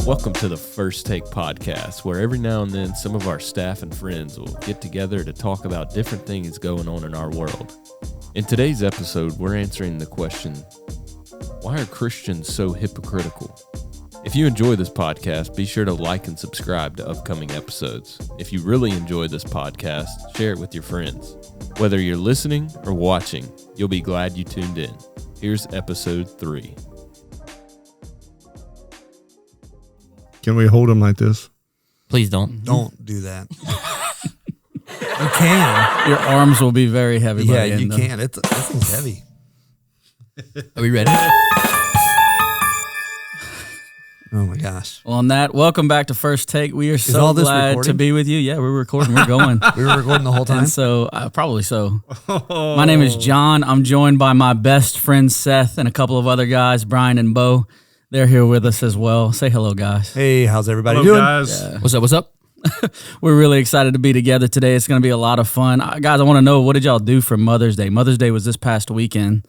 Welcome to the First Take podcast, where every now and then some of our staff and friends will get together to talk about different things going on in our world. In today's episode, we're answering the question, why are Christians so hypocritical? If you enjoy this podcast, be sure to like and subscribe to upcoming episodes. If you really enjoy this podcast, share it with your friends. Whether you're listening or watching, you'll be glad you tuned in. Here's episode 3. Can we hold them like this? Please don't. Don't do that. You can. Your arms will be very heavy. Yeah, by the end, you though. can. This thing's heavy. Are we ready? Oh my gosh. Well, on that, welcome back to First Take. We are so all this glad recording? to be with you. Yeah, we're recording. We're going. We were recording the whole time? And so, probably so. My name is John. I'm joined by my best friend Seth and a couple of other guys, Bryan and Beau. They're here with us as well. Say hello, guys. Hey, how's everybody Hello, doing? guys. Yeah. What's up? We're really excited to be together today. It's going to be a lot of fun. Guys, I want to know, what did y'all do for Mother's Day? Mother's Day was this past weekend.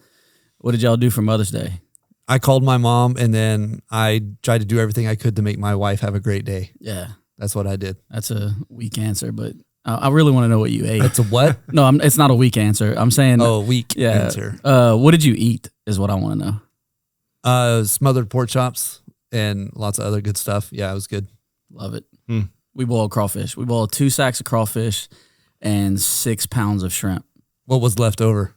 What did y'all do for Mother's Day? I called my mom, and then I tried to do everything I could to make my wife have a great day. Yeah, That's what I did. that's a weak answer, but I really want to know what you ate. That's a what? No, it's not a weak answer. I'm saying, Weak answer. what did you eat is what I want to know. Smothered pork chops and lots of other good stuff. Yeah, it was good. Love it. We boiled crawfish. We boiled 2 sacks of crawfish and 6 pounds of shrimp. What was left over?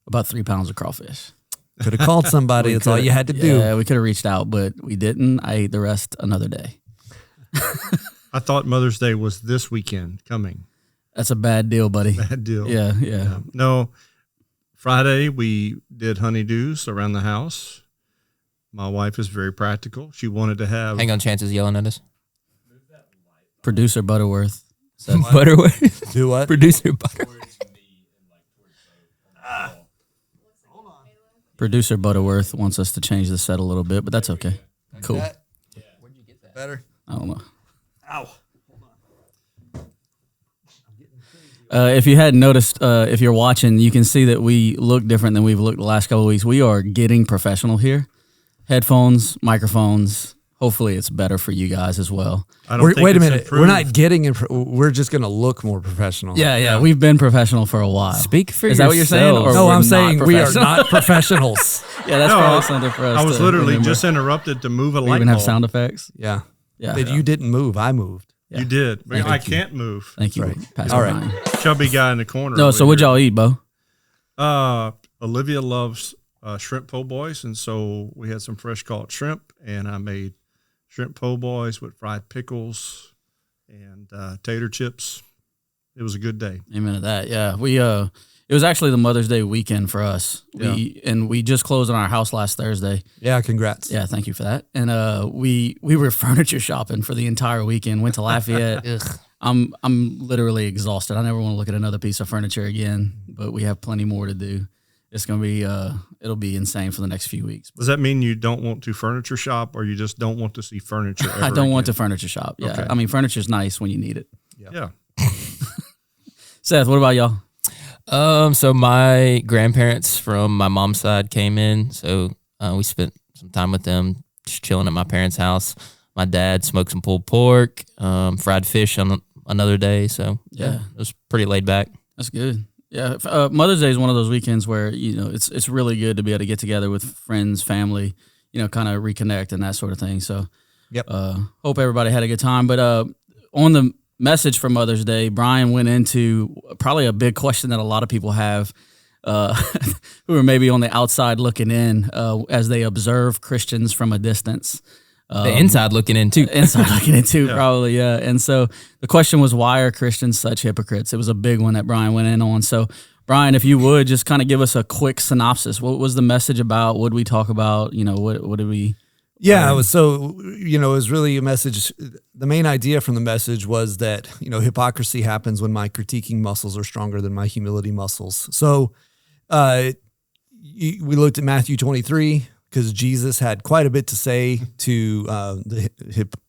About 3 pounds of crawfish. Could have called somebody. That's all you had to do. Yeah, we could have reached out, but we didn't. I ate the rest another day. I thought Mother's Day was this weekend coming. That's a bad deal, buddy. Bad deal. Yeah. No, Friday we did honeydews around the house. My wife is very practical. She wanted to have... Hang on, Chance is yelling at us. Producer Butterworth. said- Butterworth. Do what? Producer Butterworth. Producer Butterworth wants us to change the set a little bit, but that's okay. Cool. Where'd you get that? Better? I don't know. Ow. If you hadn't noticed, if you're watching, you can see that we look different than we've looked the last couple of weeks. We are getting professional here. Headphones, microphones. Hopefully it's better for you guys as well. I don't think Wait a it's minute. improved. We're not getting we're just going to look more professional. Yeah. We've been professional for a while. Speak for Is that what you're saying? yourself. Or No, we're I'm not saying we are professional? not professionals. Yeah, that's No, probably something for us. I was to literally remember. just interrupted to move a We light even have bulb. sound effects. Yeah. Yeah. But you didn't move. I moved. You did. But Thank I you. can't move. Thank you, Right. Pastor All right. Bryan. Chubby guy in the corner. No, over so what'd here. y'all eat, Beau? Olivia loves shrimp po' boys, and so we had some fresh caught shrimp, and I made shrimp po' boys with fried pickles and tater chips. It was a good day. Amen to that. Yeah, we it was actually the Mother's Day weekend for us. We just closed on our house last Thursday. Yeah, congrats. Yeah, thank you for that. And we were furniture shopping for the entire weekend. Went to Lafayette. Ugh. I'm literally exhausted. I never want to look at another piece of furniture again. But we have plenty more to do. It's gonna be it'll be insane for the next few weeks. Does that mean you don't want to furniture shop, or you just don't want to see furniture ever I don't want to again? furniture shop. Yeah, Okay. I mean furniture's nice when you need it. Yeah. Seth, what about y'all? So my grandparents from my mom's side came in, so we spent some time with them, just chilling at my parents' house. My dad smoked some pulled pork, fried fish on another day. So yeah, it was pretty laid back. That's good. Yeah, Mother's Day is one of those weekends where it's really good to be able to get together with friends, family, kind of reconnect and that sort of thing. So, Yep. Hope everybody had a good time. But on the message for Mother's Day, Bryan went into probably a big question that a lot of people have, who are maybe on the outside looking in as they observe Christians from a distance. The inside looking in too. Inside looking into probably, yeah. And so the question was, why are Christians such hypocrites? It was a big one that Bryan went in on. So, Bryan, if you would just kind of give us a quick synopsis. What was the message about? What did we talk about? What did we? Yeah, it was it was really a message. The main idea from the message was that, hypocrisy happens when my critiquing muscles are stronger than my humility muscles. So we looked at Matthew 23 because Jesus had quite a bit to say to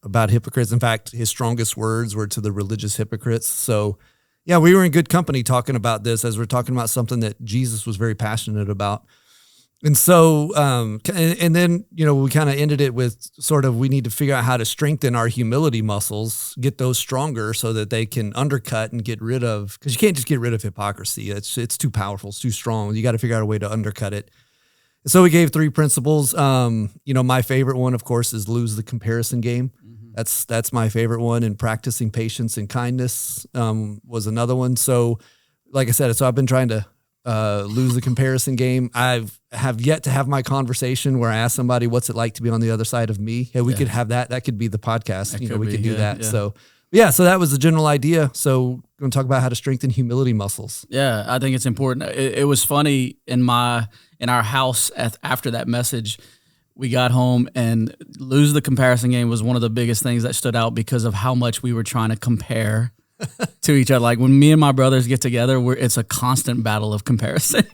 about hypocrites. In fact, his strongest words were to the religious hypocrites. So, yeah, we were in good company talking about this as we're talking about something that Jesus was very passionate about. And so, and then, we kind of ended it with sort of, we need to figure out how to strengthen our humility muscles, get those stronger so that they can undercut and get rid of, because you can't just get rid of hypocrisy. It's too powerful. It's too strong. You got to figure out a way to undercut it. So we gave 3 principles. My favorite one, of course, is lose the comparison game. Mm-hmm. That's my favorite one. And practicing patience and kindness was another one. So like I said, I've been trying to lose the comparison game. I have yet to have my conversation where I ask somebody, what's it like to be on the other side of me? Hey, we could have that. That could be the podcast. We could do that. Yeah. So that was the general idea. So we're going to talk about how to strengthen humility muscles. Yeah, I think it's important. It was funny in our house after that message. We got home, and lose the comparison game was one of the biggest things that stood out because of how much we were trying to compare to each other. Like when me and my brothers get together, it's a constant battle of comparison.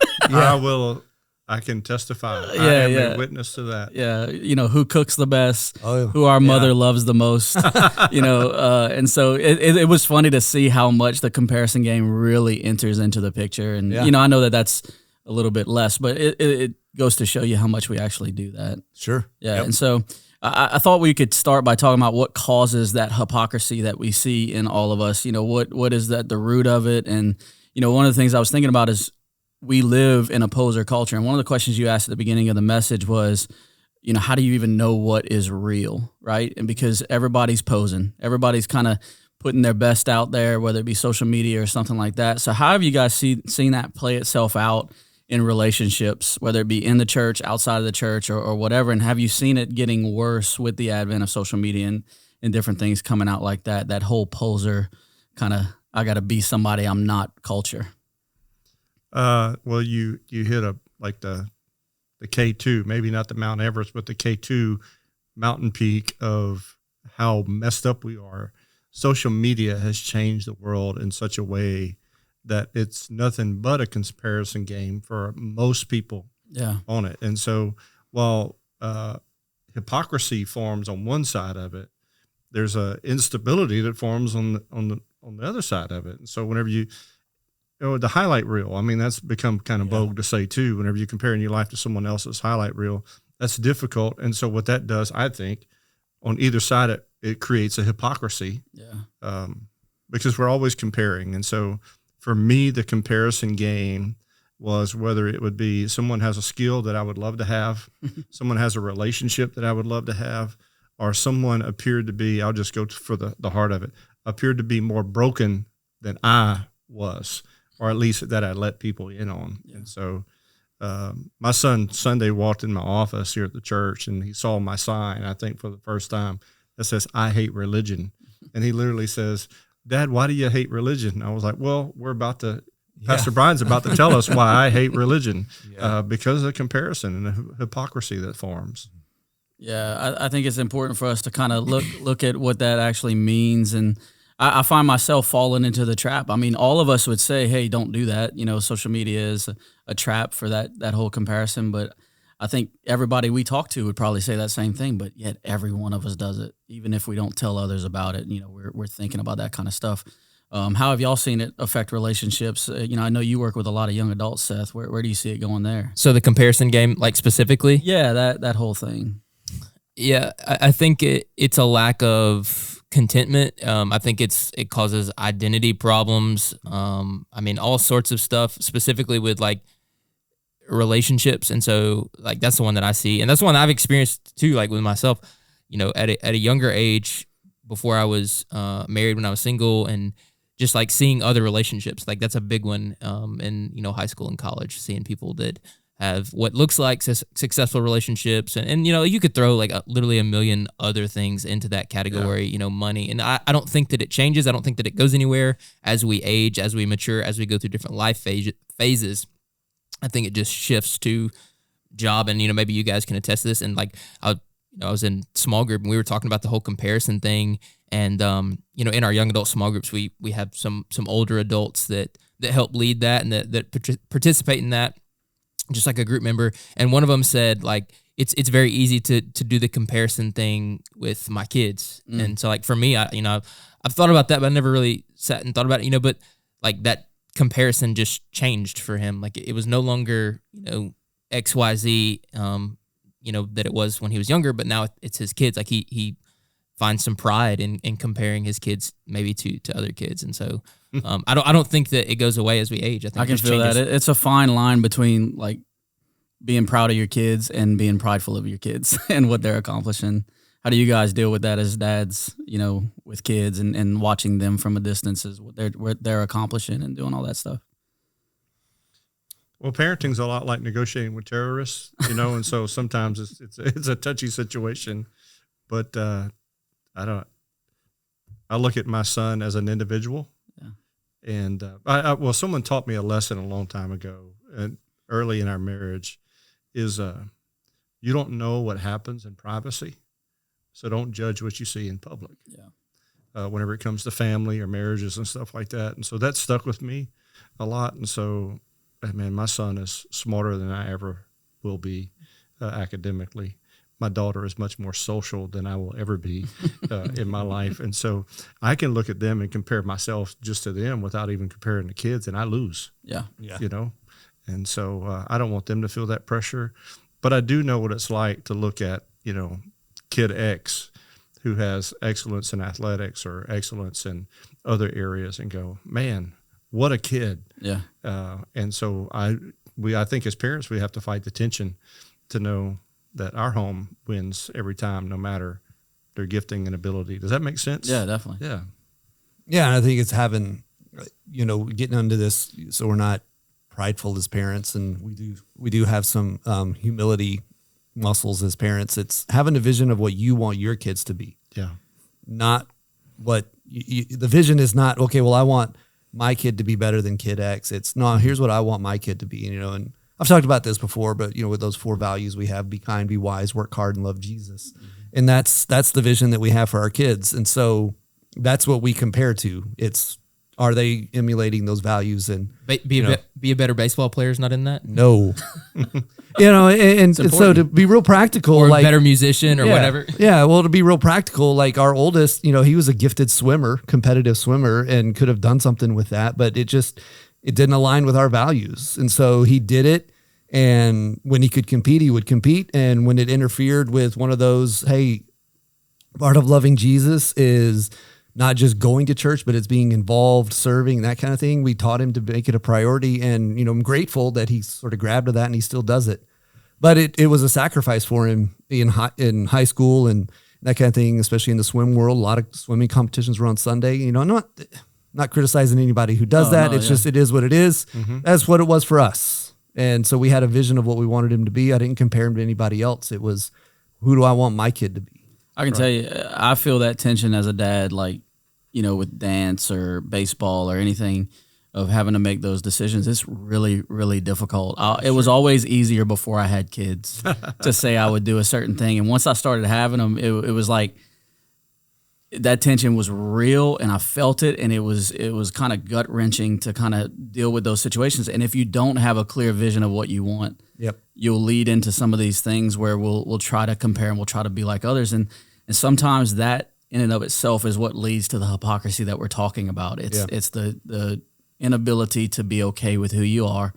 I can testify. Yeah, I am a witness to that. Yeah, who cooks the best, who our mother loves the most, and so it was funny to see how much the comparison game really enters into the picture. And, I know that's a little bit less, but it goes to show you how much we actually do that. Sure. Yeah, yep. And so I thought we could start by talking about what causes that hypocrisy that we see in all of us. What is that, the root of it? And, one of the things I was thinking about is we live in a poser culture. And one of the questions you asked at the beginning of the message was, how do you even know what is real, right? And because everybody's posing, everybody's kind of putting their best out there, whether it be social media or something like that. So how have you guys seen that play itself out in relationships, whether it be in the church, outside of the church, or whatever? And have you seen it getting worse with the advent of social media and different things coming out like that whole poser kind of, I got to be somebody I'm not culture? Well, you hit the K2, maybe not the Mount Everest, but the K2 mountain peak of how messed up we are. Social media has changed the world in such a way that it's nothing but a comparison game for most people on it. And so while hypocrisy forms on one side of it, there's a instability that forms on the other side of it. And so whenever the highlight reel, I mean, that's become kind of vogue to say too. Whenever you're comparing your life to someone else's highlight reel, that's difficult. And so what that does, I think, on either side, it creates a hypocrisy. Because we're always comparing. And so for me, the comparison game was whether it would be someone has a skill that I would love to have, someone has a relationship that I would love to have, or someone appeared to be, I'll just go for the heart of it, appeared to be more broken than I was, or at least that I let people in on. Yeah. And so my son Sunday walked in my office here at the church, and he saw my sign, I think for the first time, that says, "I hate religion." And he literally says, "Dad, why do you hate religion?" And I was like, well, Pastor Bryan's about to tell us why I hate religion, because of the comparison and the hypocrisy that forms. Yeah, I think it's important for us to kind of look at what that actually means. And I find myself falling into the trap. I mean, all of us would say, hey, don't do that. Social media is a trap for that whole comparison. But I think everybody we talk to would probably say that same thing, but yet every one of us does it, even if we don't tell others about it. We're thinking about that kind of stuff. How have y'all seen it affect relationships? I know you work with a lot of young adults, Seth. Where do you see it going there? So the comparison game, like specifically? Yeah, that whole thing. Yeah, I think it's a lack of contentment. I think it causes identity problems. All sorts of stuff, specifically with like relationships. And so like that's the one that I see, and that's the one I've experienced too, like with myself, at a younger age, before I was married, when I was single, and just like seeing other relationships. Like that's a big one in high school and college, seeing people that have what looks like successful relationships, and you could throw like literally a million other things into that category, money. And I don't think that it changes. I don't think that it goes anywhere as we age, as we mature, as we go through different life phases. I think it just shifts to job, and maybe you guys can attest to this. And like I was in small group, and we were talking about the whole comparison thing. And in our young adult small groups, we have some older adults that help lead that and that participate in that, just like a group member. And one of them said like it's very easy to do the comparison thing with my kids. And so like for me, I've thought about that, but I never really sat and thought about it. But like that comparison just changed for him. Like it was no longer XYZ, that it was when he was younger, but now it's his kids. Like he finds some pride in comparing his kids maybe to other kids. And so I don't think that it goes away as we age. I think I can feel that. It's a fine line between like being proud of your kids and being prideful of your kids and what they're accomplishing. How do you guys deal with that as dads, with kids and watching them from a distance, is what they're accomplishing and doing all that stuff? Well, parenting's a lot like negotiating with terrorists, and so sometimes it's a touchy situation. But I look at my son as an individual, and someone taught me a lesson a long time ago, and early in our marriage, is you don't know what happens in privacy, so don't judge what you see in public. Yeah. Whenever it comes to family or marriages and stuff like that, and so that stuck with me a lot, and so. Man, my son is smarter than I ever will be academically. My daughter is much more social than I will ever be in my life. And so I can look at them and compare myself just to them without even comparing the kids, and I lose. Yeah. And so I don't want them to feel that pressure. But I do know what it's like to look at, kid X who has excellence in athletics or excellence in other areas and go, man, what a kid. Yeah. And so I think as parents, we have to fight the tension to know that our home wins every time, no matter their gifting and ability. Does that make sense? Yeah, definitely. Yeah. Yeah. And I think it's having, getting into this so we're not prideful as parents, and we do have some humility muscles as parents. It's having a vision of what you want your kids to be. Yeah. Not what the vision is not, okay, well, I want my kid to be better than kid X. It's no, here's what I want my kid to be. And I've talked about this before, but with those 4 values we have: be kind, be wise, work hard, and love Jesus. Mm-hmm. And that's the vision that we have for our kids. And so that's what we compare to. It's, are they emulating those values? And be a better baseball player is not in that. No. And so to be real practical, or a better musician or whatever. Yeah. Well, to be real practical, like our oldest, he was a gifted swimmer, competitive swimmer, and could have done something with that, but it didn't align with our values. And so he did it. And when he could compete, he would compete. And when it interfered with one of those, hey, part of loving Jesus is not just going to church, but it's being involved, serving, that kind of thing. We taught him to make it a priority. And, I'm grateful that he sort of grabbed to that and he still does it. But it was a sacrifice for him in high school and that kind of thing, especially in the swim world. A lot of swimming competitions were on Sunday. Not criticizing anybody who does that. It's just, it is what it is. Mm-hmm. That's what it was for us. And so we had a vision of what we wanted him to be. I didn't compare him to anybody else. It was, who do I want my kid to be? I can tell you, I feel that tension as a dad, like, with dance or baseball or anything, of having to make those decisions. It's really, really difficult. It was always easier before I had kids to say I would do a certain thing. And once I started having them, it was like that tension was real and I felt it. And it was kind of gut wrenching to kind of deal with those situations. And if you don't have a clear vision of what you want, you'll lead into some of these things where we'll try to compare and we'll try to be like others. And sometimes that in and of itself is what leads to the hypocrisy that we're talking about. It's the inability to be okay with who you are,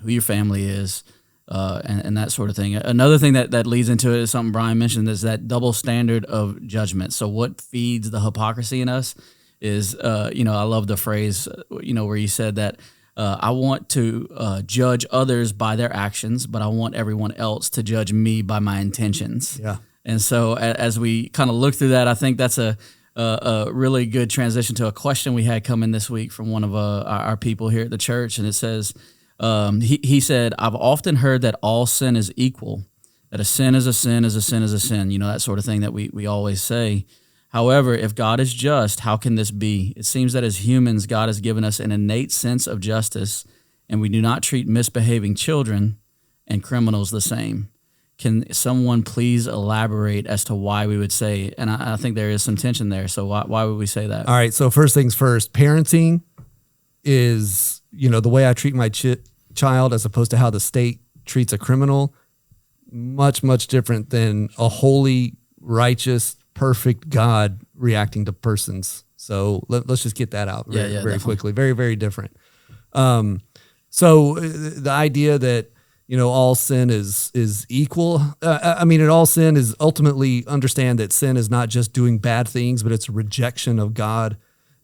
who your family is, and that sort of thing. Another thing that leads into it is something Bryan mentioned, is that double standard of judgment. So what feeds the hypocrisy in us is, I love the phrase, where you said that I want to judge others by their actions, but I want everyone else to judge me by my intentions. Yeah. And so as we kind of look through that, I think that's a really good transition to a question we had come in this week from one of our people here at the church. And it says, he said, I've often heard that all sin is equal, that a sin is a sin is a sin is a sin, that sort of thing that we always say. However, if God is just, how can this be? It seems that as humans, God has given us an innate sense of justice, and we do not treat misbehaving children and criminals the same. Can someone please elaborate as to why we would say, and I think there is some tension there, so why would we say that? All right, so first things first, parenting is, the way I treat my child as opposed to how the state treats a criminal, much, much different than a holy, righteous, perfect God reacting to persons. So let's just get that out very definitely. quickly. Very, very different. So the idea that, all sin is equal. All sin is ultimately understand that sin is not just doing bad things, but it's a rejection of God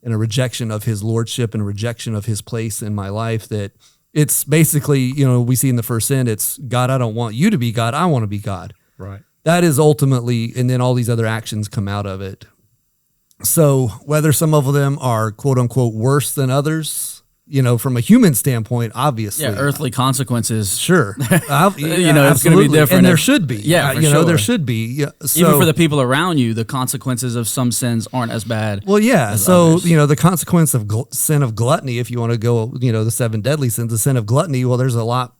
and a rejection of his lordship and a rejection of his place in my life. That it's basically, we see in the first sin, it's God, I don't want you to be God. I want to be God. Right. That is ultimately, and then all these other actions come out of it. So whether some of them are quote unquote worse than others, from a human standpoint, obviously. Yeah, earthly consequences. Sure. It's going to be different. And there should be. Yeah, for sure. There should be. Yeah. So, even for the people around you, the consequences of some sins aren't as bad. Well, yeah. So, others. The consequence of sin of gluttony, if you want to go, the 7 deadly sins, the sin of gluttony, well, there's a lot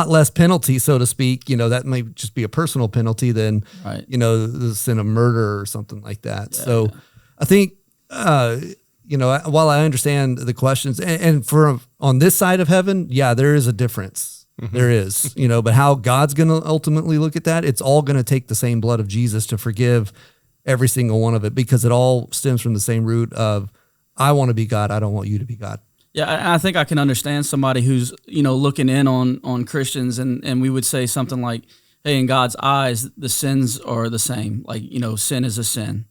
less penalty, so to speak. That may just be a personal penalty than, right. The sin of murder or something like that. Yeah, so I think, while I understand the questions and on this side of heaven, yeah, there is a difference. Mm-hmm. There is, but how God's going to ultimately look at that, it's all going to take the same blood of Jesus to forgive every single one of it, because it all stems from the same root of, I want to be God. I don't want you to be God. Yeah, I think I can understand somebody who's, looking in on Christians and we would say something like, hey, in God's eyes, the sins are the same. Like, sin is a sin.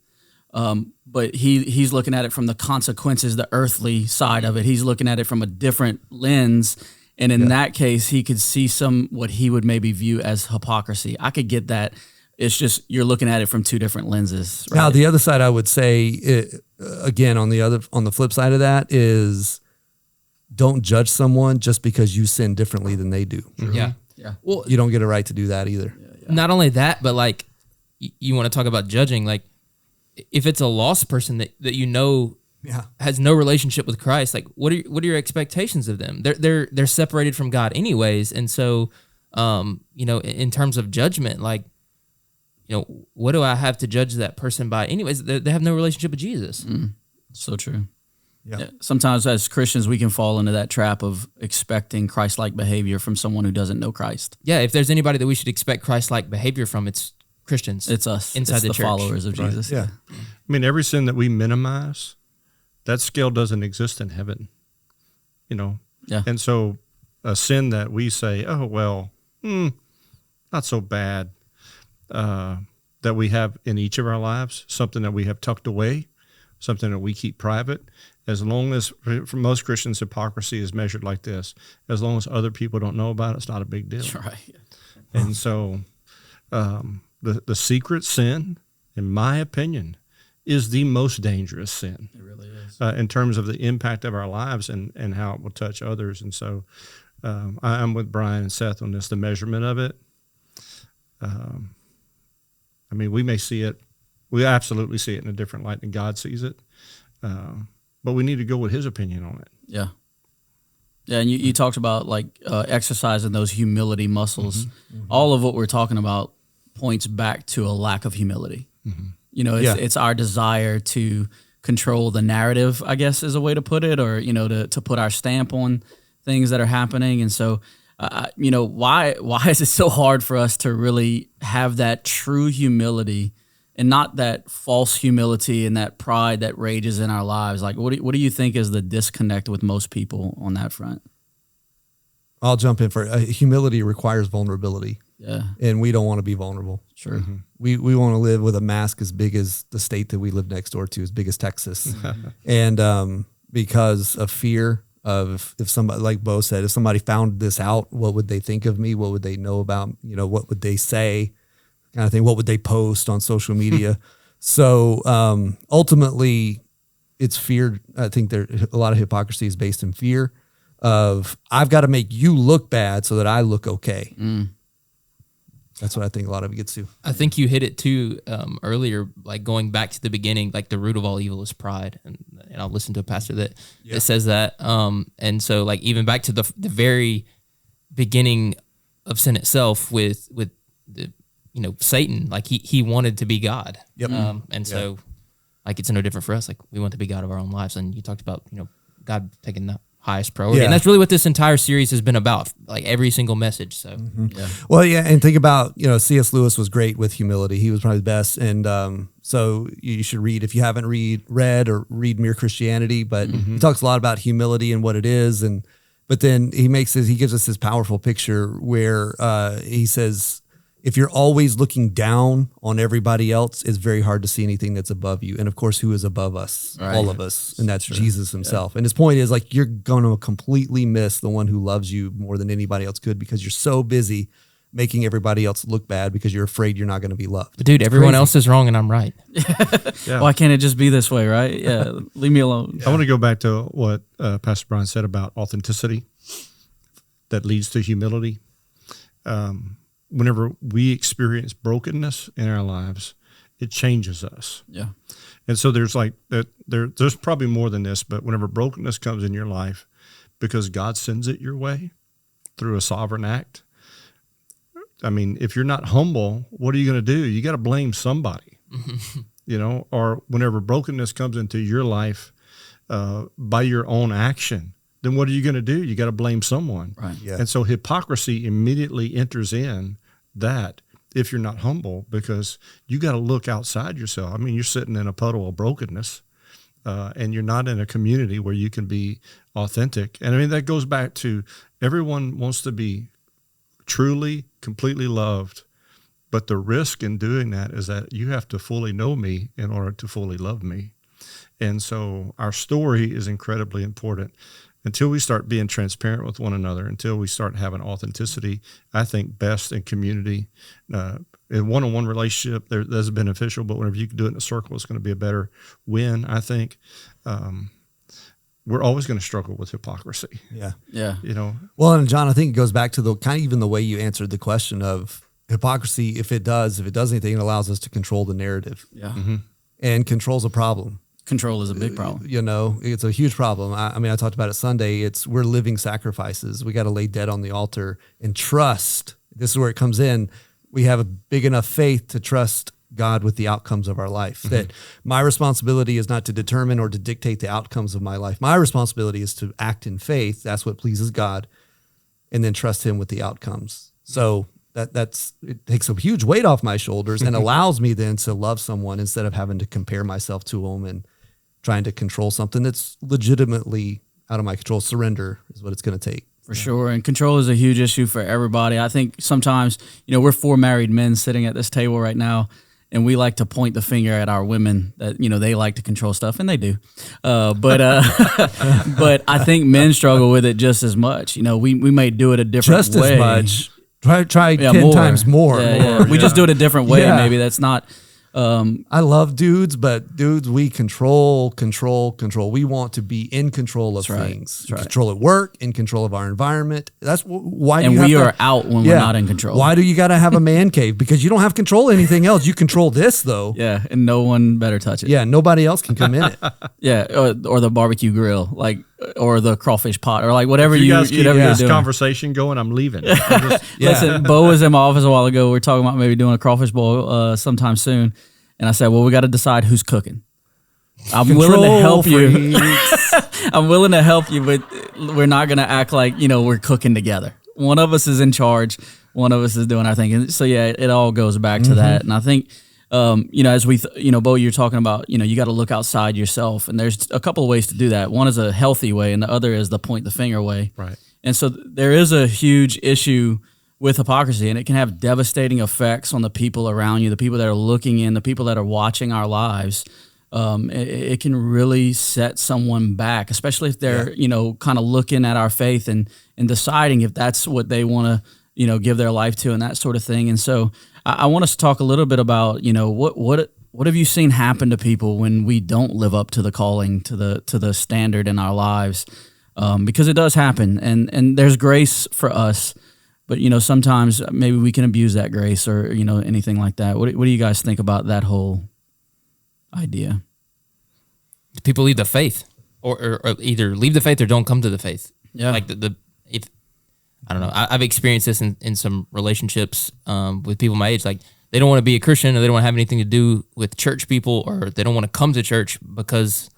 But he's looking at it from the consequences, the earthly side of it. He's looking at it from a different lens. And in that case, he could see what he would maybe view as hypocrisy. I could get that. It's just you're looking at it from two different lenses. Right? Now, the other side, I would say, again, on the flip side of that is don't judge someone just because you sin differently than they do. Mm-hmm. Yeah. Well, you don't get a right to do that either. Yeah. Not only that, but like you want to talk about judging, like if it's a lost person that has no relationship with Christ, like what are your expectations of them? They're separated from God anyways, and so in terms of judgment, like what do I have to judge that person by anyways? They have no relationship with Jesus. So true. Yeah. Sometimes as Christians we can fall into that trap of expecting Christ-like behavior from someone who doesn't know Christ. Yeah, if there's anybody that we should expect Christ-like behavior from, it's Christians. It's us. Inside it's the church. Followers of Jesus. Yeah. I mean, every sin that we minimize, that scale doesn't exist in heaven. Yeah. And so a sin that we say, oh, well, not so bad, that we have in each of our lives, something that we have tucked away, something that we keep private, as long as, for most Christians, hypocrisy is measured like this. As long as other people don't know about it, it's not a big deal. That's right. And so the secret sin, in my opinion, is the most dangerous sin. It really is. In terms of the impact of our lives and how it will touch others. And so I'm with Bryan and Seth on this, the measurement of it. We may see it. We absolutely see it in a different light than God sees it. But we need to go with his opinion on it. Yeah. Yeah, and you talked about exercising those humility muscles. Mm-hmm. All of what we're talking about points back to a lack of humility. Mm-hmm. It's our desire to control the narrative, I guess is a way to put it, or, to put our stamp on things that are happening. And so, why is it so hard for us to really have that true humility and not that false humility and that pride that rages in our lives? Like, what do you think is the disconnect with most people on that front? I'll jump in for humility requires vulnerability. Yeah. And we don't want to be vulnerable. Sure. Mm-hmm. We want to live with a mask as big as the state that we live next door to, as big as Texas. And because of fear of, if somebody, like Beau said, if somebody found this out, what would they think of me? What would they know about, what would they say? Kind of thing. What would they post on social media? So ultimately, it's fear. I think a lot of hypocrisy is based in fear of, I've got to make you look bad so that I look okay. That's what I think a lot of it gets to. I think you hit it too earlier, like going back to the beginning, like the root of all evil is pride. And I'll listen to a pastor that says that. And so like even back to the very beginning of sin itself with the, Satan, like he wanted to be God. Yep. So like it's no different for us. Like we want to be God of our own lives. And you talked about, God taking the highest priority. Yeah. And that's really what this entire series has been about, like every single message. So, Well, yeah. And think about, C.S. Lewis was great with humility. He was probably the best. And so you should read, if you haven't read Mere Christianity, but he talks a lot about humility and what it is. But But then he gives us this powerful picture where he says, if you're always looking down on everybody else, it's very hard to see anything that's above you. And of course, who is above us? Right. All of us. And that's Jesus himself. Yeah. And his point is like, you're going to completely miss the one who loves you more than anybody else could because you're so busy making everybody else look bad because you're afraid you're not going to be loved. But dude, everyone else is wrong and I'm right. Why can't it just be this way, right? Yeah, leave me alone. I want to go back to what Pastor Bryan said about authenticity that leads to humility. Whenever we experience brokenness in our lives, it changes us. Yeah. And so there's like that. There's probably more than this, but whenever brokenness comes in your life, because God sends it your way through a sovereign act. I mean, if you're not humble, what are you going to do? You got to blame somebody, or whenever brokenness comes into your life by your own action, then what are you going to do? You got to blame someone. Right. Yeah. And so hypocrisy immediately enters in that if you're not humble, because you got to look outside yourself. I mean, you're sitting in a puddle of brokenness and you're not in a community where you can be authentic. And I mean, that goes back to everyone wants to be truly, completely loved. But the risk in doing that is that you have to fully know me in order to fully love me. And so our story is incredibly important. Until we start being transparent with one another, until we start having authenticity, I think best in community. In one-on-one relationship, that's beneficial, but whenever you can do it in a circle, it's going to be a better win, I think. We're always going to struggle with hypocrisy. Yeah. Yeah. Well, and John, I think it goes back to the kind of even the way you answered the question of hypocrisy. If it does anything, it allows us to control the narrative. Yeah. Mm-hmm. And control's a problem. Control is a big problem. It's a huge problem. I mean, I talked about it Sunday. We're living sacrifices. We got to lay dead on the altar and trust. This is where it comes in. We have a big enough faith to trust God with the outcomes of our life. Mm-hmm. That my responsibility is not to determine or to dictate the outcomes of my life. My responsibility is to act in faith. That's what pleases God, and then trust Him with the outcomes. So it takes a huge weight off my shoulders and allows me then to love someone instead of having to compare myself to them and trying to control something that's legitimately out of my control. Surrender is what it's going to take. For sure. And control is a huge issue for everybody. I think sometimes, we're 4 married men sitting at this table right now, and we like to point the finger at our women that, they like to control stuff, and they do. But I think men struggle with it just as much. We may do it a different way. Just as much. Try 10 times more. Yeah. We just do it a different way. Yeah. Maybe that's not... I love dudes, but dudes, we control. We want to be in control of things. Right. Control at work, in control of our environment. That's why. And we are out when we're not in control. Why do you got to have a man cave? Because you don't have control of anything else. You control this though. Yeah, and no one better touch it. Yeah, nobody else can come in it. Yeah, or the barbecue grill, or the crawfish pot, or whatever you guys keep this doing. Conversation going, I'm leaving. Listen, Beau was in my office a while ago. We were talking about maybe doing a crawfish bowl sometime soon. And I said, well, we got to decide who's cooking. I'm willing to help you. I'm willing to help you, but we're not going to act like, we're cooking together. One of us is in charge. One of us is doing our thing. And so, yeah, it all goes back to that. And I think, as we, Beau, you're talking about, you got to look outside yourself. And there's a couple of ways to do that. One is a healthy way, and the other is the point the finger way. Right. And so there is a huge issue with hypocrisy, and it can have devastating effects on the people around you, the people that are looking in, the people that are watching our lives. It can really set someone back, especially if they're, kind of looking at our faith and deciding if that's what they want to, give their life to and that sort of thing. And so I want us to talk a little bit about, what have you seen happen to people when we don't live up to the calling, to the standard in our lives? Because it does happen, and there's grace for us. But, sometimes maybe we can abuse that grace or, anything like that. What do you guys think about that whole idea? People leave the faith or either leave the faith or don't come to the faith. Yeah. Like if I don't know. I've experienced this in some relationships with people my age. Like they don't want to be a Christian, or they don't want to have anything to do with church people, or they don't want to come to church because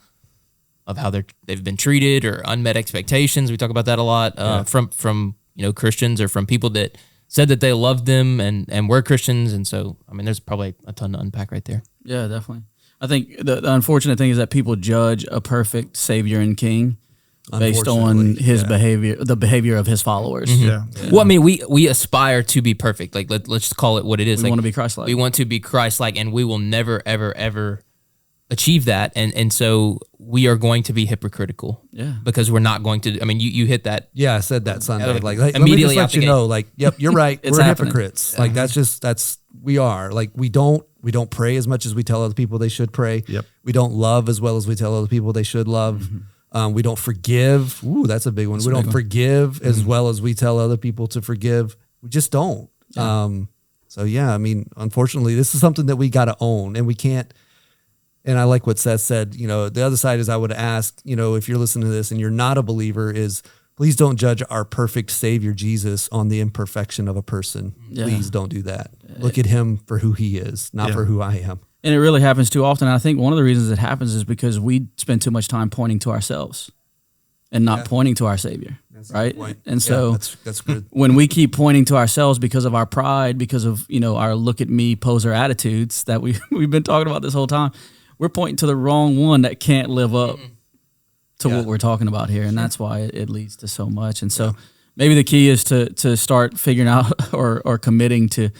of how they've been treated, or unmet expectations. We talk about that a lot from Christians, or from people that said that they loved them and were Christians. And so, I mean, there's probably a ton to unpack right there. Yeah, definitely. I think the unfortunate thing is that people judge a perfect Savior and King based on his behavior, the behavior of his followers. Yeah. Well, I mean, we aspire to be perfect. Like let's just call it what it is. We like, want to be Christ-like. We want to be Christ-like, and we will never, ever, ever achieve that. And so we are going to be hypocritical. Yeah. Because we're not going to. I mean, you hit that. Yeah, I said that Sunday. Like immediately let me just let you know. Like, yep, you're right. It's We're happening. hypocrites. Like we are. Like we don't pray as much as we tell other people they should pray. Yep. We don't love as well as we tell other people they should love. We don't forgive. Ooh, that's a big one. We don't forgive as well as we tell other people to forgive. We just don't. So yeah, I mean, unfortunately, this is something that we got to own, and we can't. And I like what Seth said. You know, the other side is I would ask, you know, if you're listening to this and you're not a believer, is please don't judge our perfect Savior Jesus on the imperfection of a person. Yeah. Please don't do that. Look at him for who he is, not for who I am. And it really happens too often. And I think one of the reasons it happens is because we spend too much time pointing to ourselves and not pointing to our Savior, right? And so that's good. when we keep pointing to ourselves because of our pride, because of, you know, our look at me poser attitudes that we've been talking about this whole time, we're pointing to the wrong one that can't live up to what we're talking about here. And that's why it leads to so much. And so maybe the key is to start figuring out or committing to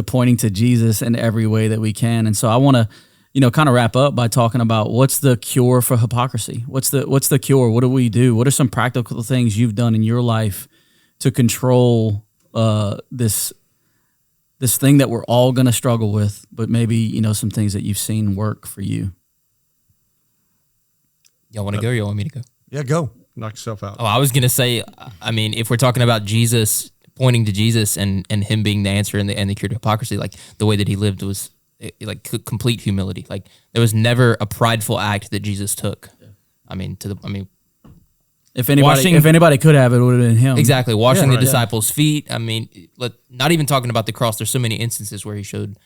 pointing to Jesus in every way that we can. And so I want to, you know, kind of wrap up by talking about what's the cure for hypocrisy? What's the cure? What do we do? What are some practical things you've done in your life to control this thing that we're all going to struggle with, but maybe, you know, some things that you've seen work for you? Y'all want to go or y'all want me to go? Yeah, go. Knock yourself out. Oh, I was going to say, I mean, if we're talking about Jesus, pointing to Jesus and him being the answer and the cure to hypocrisy, like the way that he lived was like complete humility. Like there was never a prideful act that Jesus took. I mean, if anybody could have, it would have been him. Exactly. Washing the disciples' feet. I mean, not even talking about the cross. There's so many instances where he showed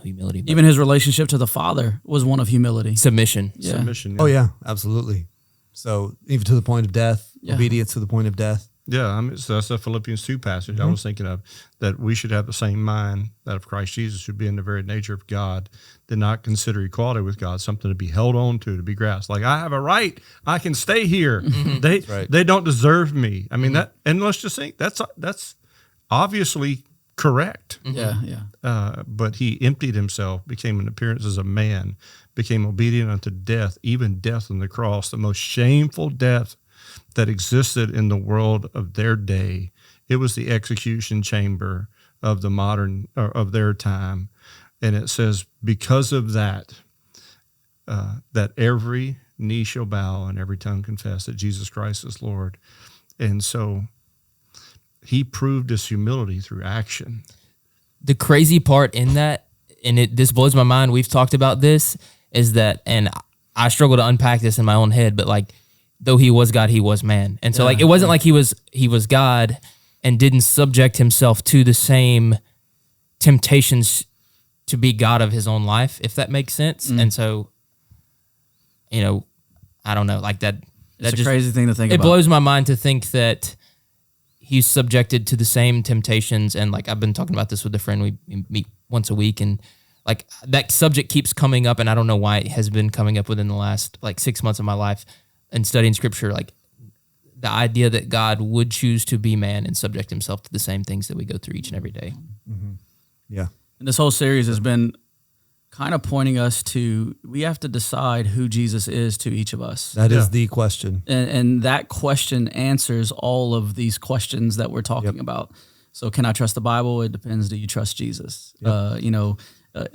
humility. Even his relationship to the Father was one of humility. Submission. Yeah. Submission. Oh yeah, absolutely. So even to the point of death, obedience to the point of death. Yeah, I mean, so that's the Philippians 2 passage I was thinking of, that we should have the same mind that of Christ Jesus, should be in the very nature of God, did not consider equality with God something to be held on to be grasped. Like, I have a right, I can stay here. They don't deserve me. I mean, that, and let's just think, that's obviously correct. But he emptied himself, became an appearance as a man, became obedient unto death, even death on the cross, the most shameful death that existed in the world of their day. It was the execution chamber of the modern, or of their time. And it says, because of that, that every knee shall bow and every tongue confess that Jesus Christ is Lord. And so he proved his humility through action. The crazy part in that, and this blows my mind, we've talked about this, is that, and I struggle to unpack this in my own head, but like, though he was God, he was man. And so like, it wasn't like he was God and didn't subject himself to the same temptations to be God of his own life, if that makes sense. And so, you know, I don't know, like that. It's a crazy thing to think about. It blows blows my mind to think that he's subjected to the same temptations. And like, I've been talking about this with a friend. We meet once a week, and like that subject keeps coming up, and I don't know why it has been coming up within the last like 6 months of my life. And studying scripture, like the idea that God would choose to be man and subject himself to the same things that we go through each and every day. Yeah. And this whole series has been kind of pointing us to, we have to decide who Jesus is to each of us. That is the question. And that question answers all of these questions that we're talking about. So can I trust the Bible? It depends. Do you trust Jesus? You know,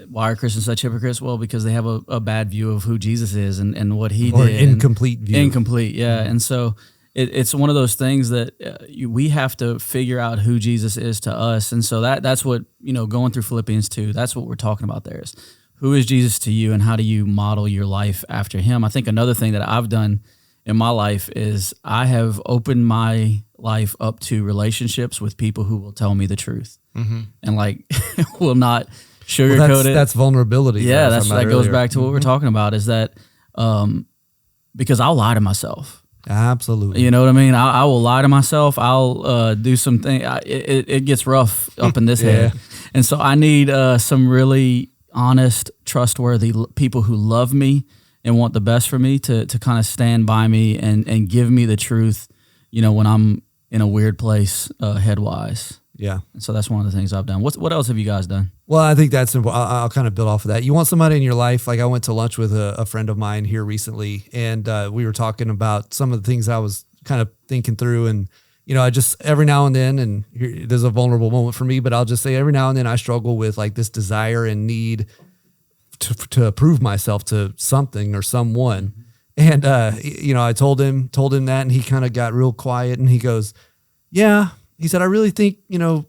why are Christians such hypocrites? Well, because they have a bad view of who Jesus is and what he did. Or incomplete view. Incomplete, yeah. And so it's one of those things that we have to figure out who Jesus is to us. And so that's what, you know, going through Philippians 2, that's what we're talking about there is, who is Jesus to you and how do you model your life after him? I think another thing that I've done in my life is I have opened my life up to relationships with people who will tell me the truth and like will not sugarcoat it. That's vulnerability. Yeah, that goes back to what we're talking about, is that because I'll lie to myself. Absolutely. You know what I mean? I will lie to myself. I'll do something. It gets rough up in this head. And so I need some really honest, trustworthy people who love me and want the best for me to kind of stand by me and give me the truth, when I'm in a weird place head-wise. Yeah. And so that's one of the things I've done. What else have you guys done? Well, I think that's important. I'll kind of build off of that. You want somebody in your life. Like I went to lunch with a friend of mine here recently, and we were talking about some of the things I was kind of thinking through. And, I just every now and then, and there's a vulnerable moment for me, but I'll just say every now and then I struggle with like this desire and need to prove myself to something or someone. And, I told him that, and he kind of got real quiet, and he goes, yeah. He said, I really think,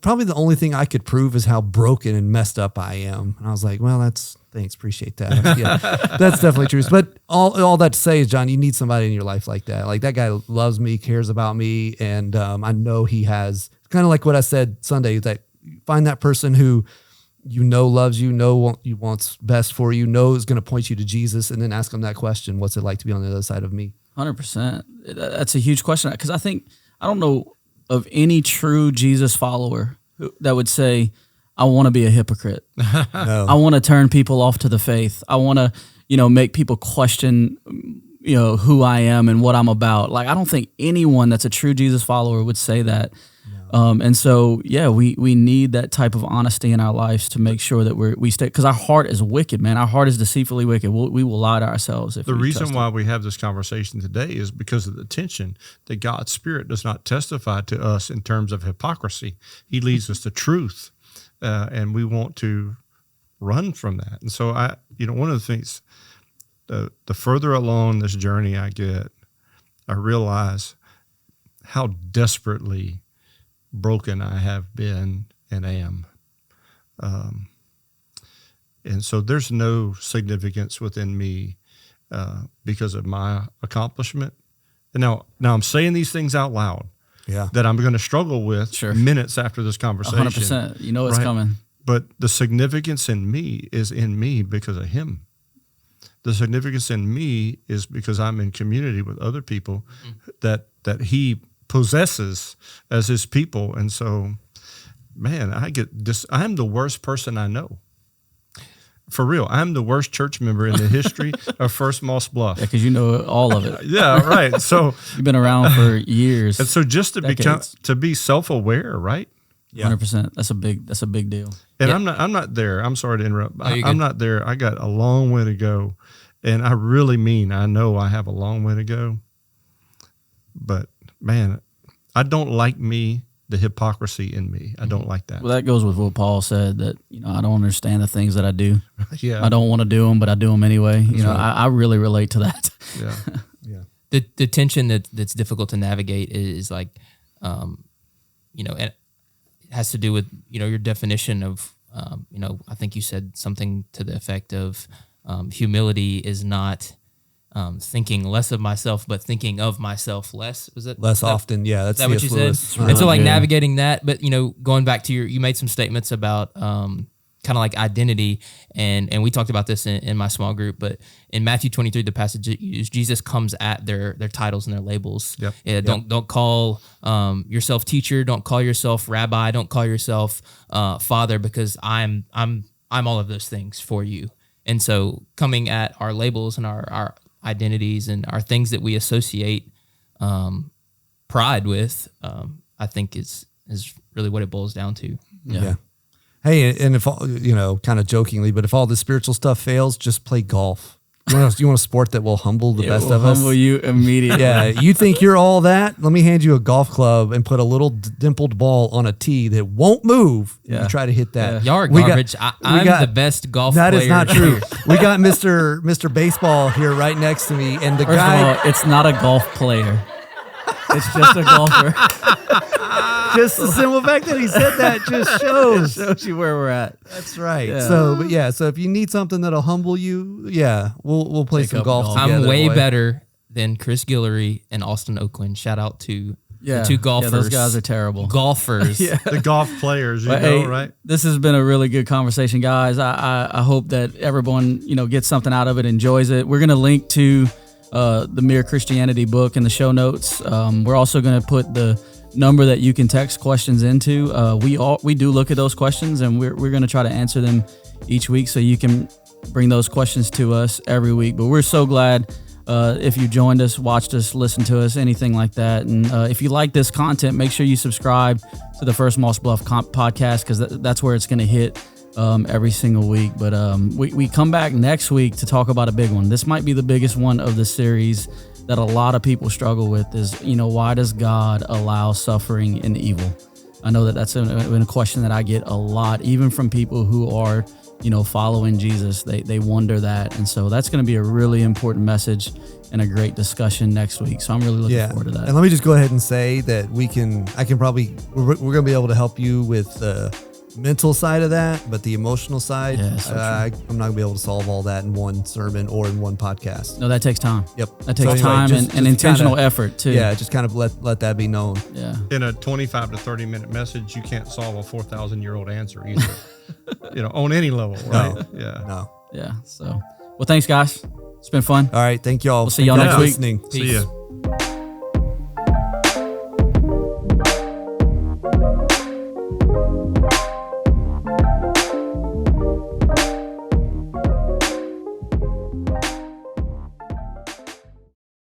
probably the only thing I could prove is how broken and messed up I am. And I was like, well, thanks. Appreciate that. Yeah, that's definitely true. But all that to say is, John, you need somebody in your life like that. Like that guy loves me, cares about me. And I know he has kind of like what I said Sunday, that find that person who, loves you, wants best for you, is going to point you to Jesus, and then ask him that question. What's it like to be on the other side of me? 100%. That's a huge question. Cause I don't know of any true Jesus follower that would say, I want to be a hypocrite. No. I want to turn people off to the faith. I want to, make people question, who I am and what I'm about. Like, I don't think anyone that's a true Jesus follower would say that. No. And so, we need that type of honesty in our lives to make sure that we stay, because our heart is wicked, man. Our heart is deceitfully wicked. We will lie to ourselves. If the reason why we have this conversation today is because of the tension that God's Spirit does not testify to us in terms of hypocrisy. He leads us to truth, and we want to run from that. And so one of the things, the further along this journey I get, I realize how desperately broken I have been and am. And so there's no significance within me because of my accomplishment. And now I'm saying these things out loud that I'm going to struggle with minutes after this conversation. 100%. It's coming. But the significance in me is in me because of him. The significance in me is because I'm in community with other people that he possesses as his people. And so, man, I'm the worst person I know. For real. I'm the worst church member in the history of First Moss Bluff. Yeah, because you know all of it. Yeah, right. So you've been around for years. And so just to be self-aware, right? Yeah. 100%. That's a big deal. And I'm not there. I'm sorry to interrupt. I'm not there. I got a long way to go. And I really mean, I know I have a long way to go. But man, I don't like the hypocrisy in me. I don't like that. Well, that goes with what Paul said, that, I don't understand the things that I do. Yeah. I don't want to do them, but I do them anyway. Right. I really relate to that. Yeah. Yeah. The tension that's difficult to navigate is like, it has to do with, your definition of, I think you said something to the effect of humility is not thinking less of myself, but thinking of myself less. Was it less often? Yeah, that's what you said. And so, like navigating that, but going back to you made some statements about kind of like identity, and we talked about this in my small group. But in Matthew 23, the passage Jesus comes at their titles and their labels. Yep. Yeah, don't call yourself teacher. Don't call yourself rabbi. Don't call yourself father, because I'm all of those things for you. And so, coming at our labels and our identities and our things that we associate pride with, I think is really what it boils down to. Yeah. Hey, and if kind of jokingly, but if all the spiritual stuff fails, just play golf. You want a sport that will humble the best of us? Humble you immediately. Yeah, you think you're all that? Let me hand you a golf club and put a little dimpled ball on a tee that won't move. Yeah. You try to hit that. Y'all are garbage. I'm the best golf player. That is not true. We got Mr. Baseball here right next to me, and the First guy. Of all, it's not a golf player. It's just a golfer. Just the simple fact that he said that just shows. It shows you where we're at. That's right. Yeah. So if you need something that'll humble you, we'll play some golf together. I'm way better than Chris Guillory and Austin Oakland. Shout out to the two golfers. Yeah, those guys are terrible. Golfers. The golf players, right? This has been a really good conversation, guys. I hope that everyone, gets something out of it, enjoys it. We're going to link to the Mere Christianity book in the show notes. We're also going to put the number that you can text questions into. We do look at those questions, and we're going to try to answer them each week, so you can bring those questions to us every week. But we're so glad if you joined us, watched us, listened to us, anything like that. And if you like this content, make sure you subscribe to the First Moss Bluff podcast, because that's where it's going to hit every single week. But we come back next week to talk about a big one. This might be the biggest one of the series that a lot of people struggle with is, why does God allow suffering and evil? I know that's a question that I get a lot, even from people who are, following Jesus. They wonder that. And so that's going to be a really important message and a great discussion next week. So I'm really looking forward to that. And let me just go ahead and say that we're going to be able to help you with the mental side of that, but the emotional side, I'm not going to be able to solve all that in one sermon or in one podcast. No, that takes time. Yep. That takes time and intentional effort too. Yeah, just kind of let that be known. Yeah. In a 25 to 30 minute message, you can't solve a 4,000-year-old answer either. On any level, right? No. Yeah. So, well, thanks guys. It's been fun. All right. Thank y'all. We'll see y'all next week. Listening. Peace. See ya.